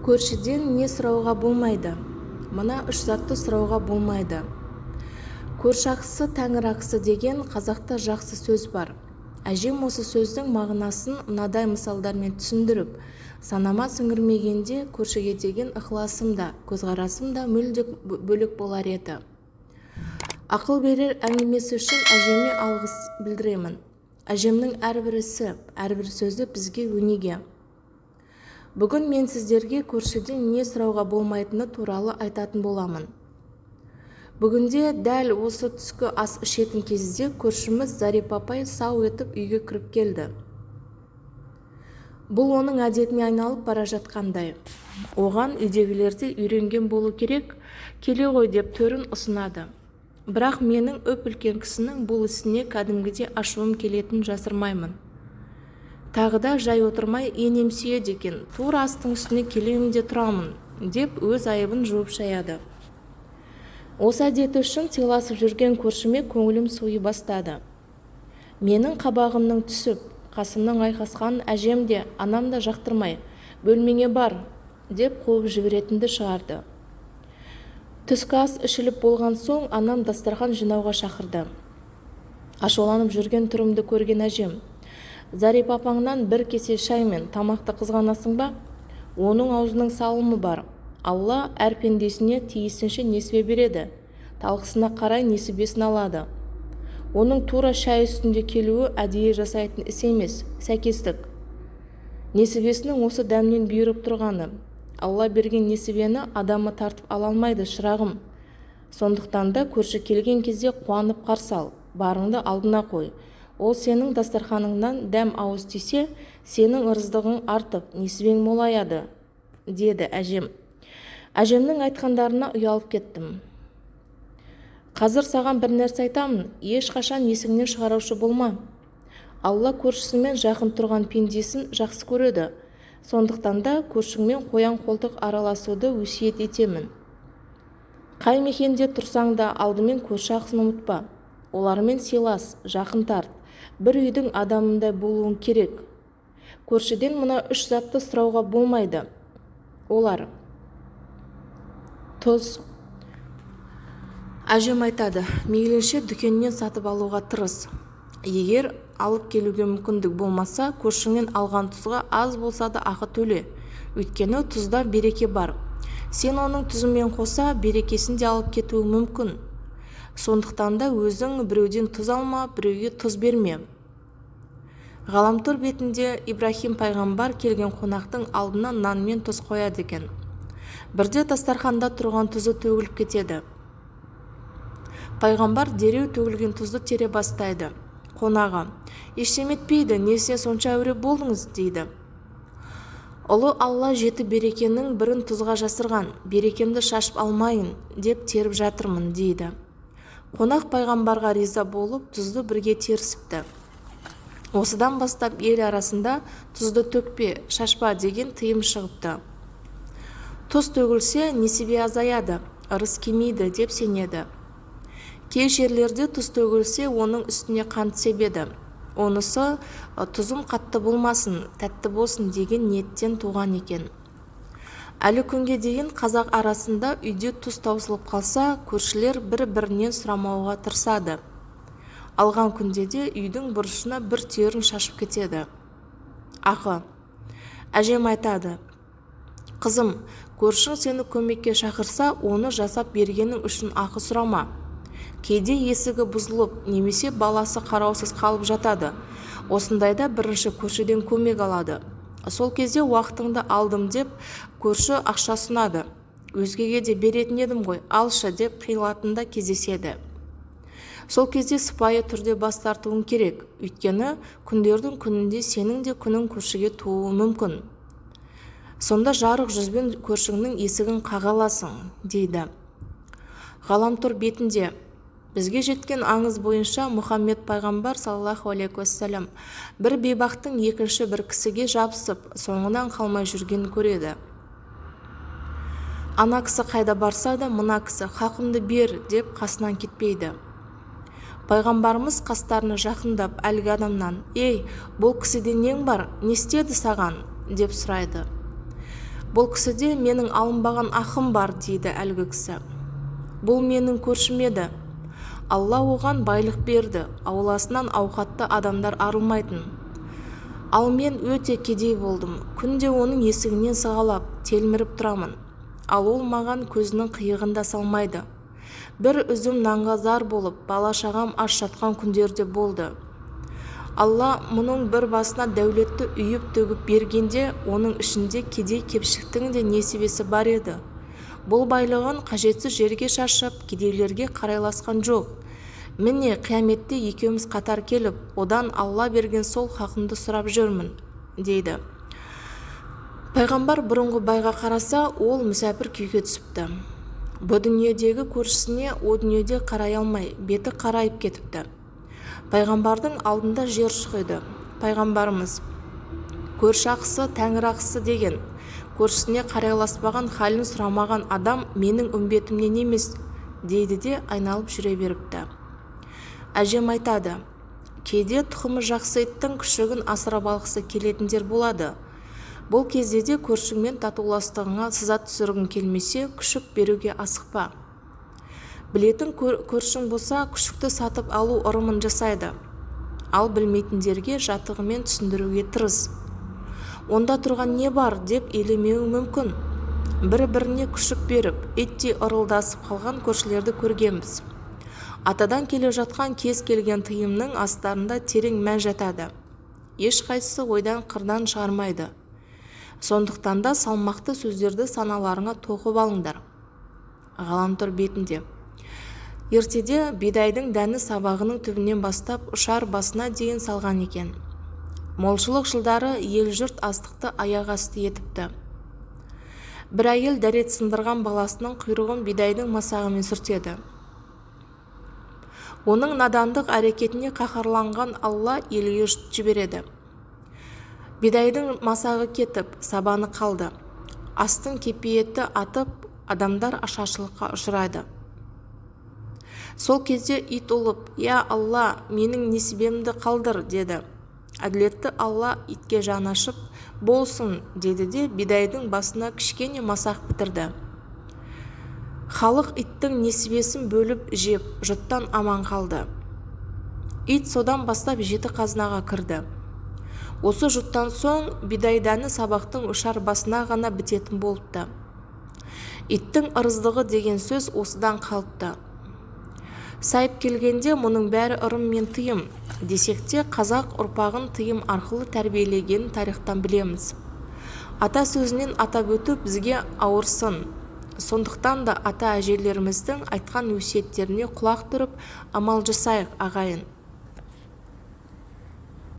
Көршіден не сұрауға болмайды? Мына үш затты сұрауға болмайды. Көрші ақысы тәңір ақысы деген қазақта жақсы сөз бар. Әжем осы сөздің мағынасын мынадай мысалдармен түсіндіріп, санама сіңірмегенде көршіге деген ықыласым да, көзқарасым да мүлде бөлек болар еді. Ақыл берер әңгімесі үшін әжеме алғыс білдіремін. Әжемнің әрбір ісі, әрбір сөзі бізге өнеге. Бүгін мен сіздерге көршіден не сұрауға болмайтыны туралы айтатын боламын. Бүгінде дәл осы түскі ас ішетін кезде көршіміз Зарипа апай сау етіп үйге кіріп келді. Бұл оның әдетіне айналып бара жатқандай. Оған үйдегілерде үйренген болу керек, келе ғой деп төрін ұсынады. Бірақ менің үлкен кісінің бұл ісіне кәдімгідей ашуым келетінін жасырмаймын. Тағы да жай отырмай енем сүйеді екен, тура астың үстіне келемін де тұрамын, деп өз айыбын жуып шаяды. Осы әдеті үшін сыйласып жүрген көршіме көңілім суи бастады. Менің қабағымның түсіп, қасымның айқасқанын әжем де, анам да жақтырмай, бөлмеңе бар, деп қуып жіберетінді шығарды. Түскі ас ішіліп болған соң анам дастархан жинауға шақырды. Ашуланып жүрген түрімді көрген әжем: Зарипа апаңнан бір кесе шай мен тамақты қызғанасың ба? Оның аузының салымы бар. Алла әр пендесіне тиісінше несібе береді. Талқысына қарай несібесін алады. Оның тура шай үстінде келуі әдейі жасайтын іс емес, сәйкестік. Несібесінің осы дәмнен бұйырып тұрғаны. Алла берген несібені адамы тартып ала алмайды, шырағым. Сондықтан да көрші келген кезде қуанып қарсы ал, барыңды алдына қой. Ол сенің дастарханыңнан дәм ауыз тисе, сенің ырыздығың артып, несібең молаяды, деді әжем. Әжемнің айтқандарына ұялып кеттім. Қазір саған бір нәрсе айтамын, ешқашан есіңнен шығарушы болма. Алла көршісімен жақын тұрған пендесін жақсы көреді. Сондықтан да көршіңмен қоян қолтық араласуды өсиет етемін. Қай мекенде тұрсаң да алдымен көрші ақысын ұмытпа. Олармен сыйлас, жақын тарт. Бір үйдің адамындай болуың керек. Көршіден мына үш затты сұрауға болмайды. Олар: тұз. Әжем айтады, мейлінше дүкеннен сатып алуға тырыс. Егер алып келуге мүмкіндік болмаса, көршіңнен алған тұзға аз болса да ақы төле. Өйткені тұзда береке бар. Сен оның тұзымен қоса берекесін де алып кетуі мүмкін. Сондықтан да өзің біреуден тұз алма, біреуге тұз берме. Ғаламтор бетінде Ибрахим пайғамбар келген қонақтың алдына нан мен тұз қояды екен. Бірде дастарханда тұрған тұзы төгіліп кетеді. Пайғамбар дереу төгілген тұзды тере бастайды. Қонаға: ештеме етпейді, несіне сонша әуре болдыңыз, дейді. Ұлы Алла жеті берекенің бірін тұзға жасырған, берекемді шашып алмайын деп теріп жатырмын, дейді. Қонақ пайғамбарға риза болып тұзды бірге терісіпті. Осыдан бастап ел арасында тұзды төкпе, шашпа деген тыйым шығыпты. Тұз төгілсе несібе азаяды, ырыс кемейді деп сенеді. Кей жерлерде тұз төгілсе оның үстіне қант себеді. Онысы тұзым қатты болмасын, тәтті болсын деген ниеттен туған екен. Әлі күнге дейін қазақ арасында үйде тұз таусылып қалса, көршілер бір-бірінен сұрамауға тырысады. Алған күнде де үйдің бұрышына бір түйірін шашып кетеді. Ақы. Әжем айтады: қызым, көршің сені көмекке шақырса, оны жасап бергенің үшін ақы сұрама. Кейде есігі бұзылып, немесе баласы қараусыз қалып жатады. Осындайда бірінші көршіден көмек алады. Сол кезде уақытыңды алдым деп көрші ақша сұнады. Өзгеге де беретін едім ғой, алшы деп қиылатында кездеседі. Сол кезде сыпайы түрде бас тартуың керек. Өйткені күндердің күнінде сенің де күнің көршіге туы мүмкін. Сонда жарық жүзбен көршіңнің есігін қағаласың, дейді. Ғаламтор бетінде бізге жеткен аңыз бойынша Мұхаммед пайғамбар саллаллаху алейхи уассалам бір бейбақтың екінші бір кісіге жабысып, соңынан қалмай жүргенін көреді. Ана кісі қайда барса да, мына кісі хақымды бер деп қасынан кетпейді. Пайғамбарымыз қастарына жақындап әлгі адамнан: ей, бұл кісіден нең бар, не істеді саған, деп сұрайды. Бұл кісіде менің алынбаған ақым бар, дейді әлгі кісі. Бұл менің көршім еді. Алла оған байлық берді, ауласынан ауқатты адамдар арылмайтын. Ал мен өте кедей болдым. Күнде оның есігінен сығалап, телміріп тұрамын. Ал ол маған көзінің қиығын да салмайды. Бір үзім нанға зар болып, бала-шағам аш жатқан күндерде болды. Алла мұның бір басына дәулетті үйіп төгіп бергенде, оның ішінде кедей-кепшіктің де несібесі бар еді. Бұл байлығын қажетсіз жерге шашып, кедейлерге қарайласқан жоқ. Міне, қияметте екеуміз қатар келіп, одан Алла берген сол хақымды сұрап жүрмін, дейді. Пайғамбар бұрынғы байға қараса, ол мүсәпір күйге түсіпті. Бұл дүниедегі көршісіне о дүниеде қарай алмай, беті қарайып кетіпті. Пайғамбардың алдында жер шұқиды. Пайғамбарымыз: көрші ақысы тәңір ақысы деген. Көршісіне қарайласпаған, халін сұрамаған адам менің үмбетімнен емес, дейді де айналып жүре беріпті. Әжем айтады: кейде тұқымы жақсы иттің күшігін асырап алғысы келетіндер болады. Бұл кезде де көршіңмен татуластығыңа сыза түсіргің келмесе, күшік беруге асықпа. Білетін көршің болса, күшікті сатып алу ырымын жасайды. Ал білмейтіндерге жатығымен түсіндіруге тырыс. Онда тұрған не бар деп елемеуі мүмкін. Бір-біріне күшік беріп, иттей ырылдасып қалған көршілерді көргенбіз. Атадан келе жатқан кез келген тыйымның астарында терең мән жатады. Ешқайсысы ойдан қырдан шығармайды. Сондықтан да салмақты сөздерді саналарыңа тоқып алыңдар. Ғаламтор бетінде. Ертеде бидайдың дәні сабағының түбінен бастап ұшар басына дейін салған екен. Молшылық жылдары ел-жұрт астықты аяқ асты етіпті. Бір әйел дәрет сындырған баласының құйрығын бидайдың масағымен сүртеді. Оның надандық әрекетіне қаһарланған Алла елге жұт жібереді. Бидайдың масағы кетіп, сабаны қалды. Астың кепиеті атып, адамдар ашаршылыққа ұшырайды. Сол кезде ит ұлып: «Я Алла, менің несібемді қалдыр», деді. Әділетті Алла итке жан ашып: «Болсын», деді де бидайдың басына кішкене масақ бітірді. Халық иттің несібесін бөліп жеп, жұттан аман қалды. Ит содан бастап жеті қазынаға кірді. Осы жұттан соң бидай дәні сабақтың ұшар басына ғана бітетін болыпты. Иттің ырыздығы деген сөз осыдан қалыпты. Сайып келгенде мұның бәрі ырым мен тыйым десек те, қазақ ұрпағын тыйым арқылы тәрбиелегенін тарихтан білеміз. Ата сөзінен атап өту бізге ауырсын. Сондықтан да ата әжелеріміздің айтқан өсиеттеріне құлақ түріп, амал жасайық, ағайын.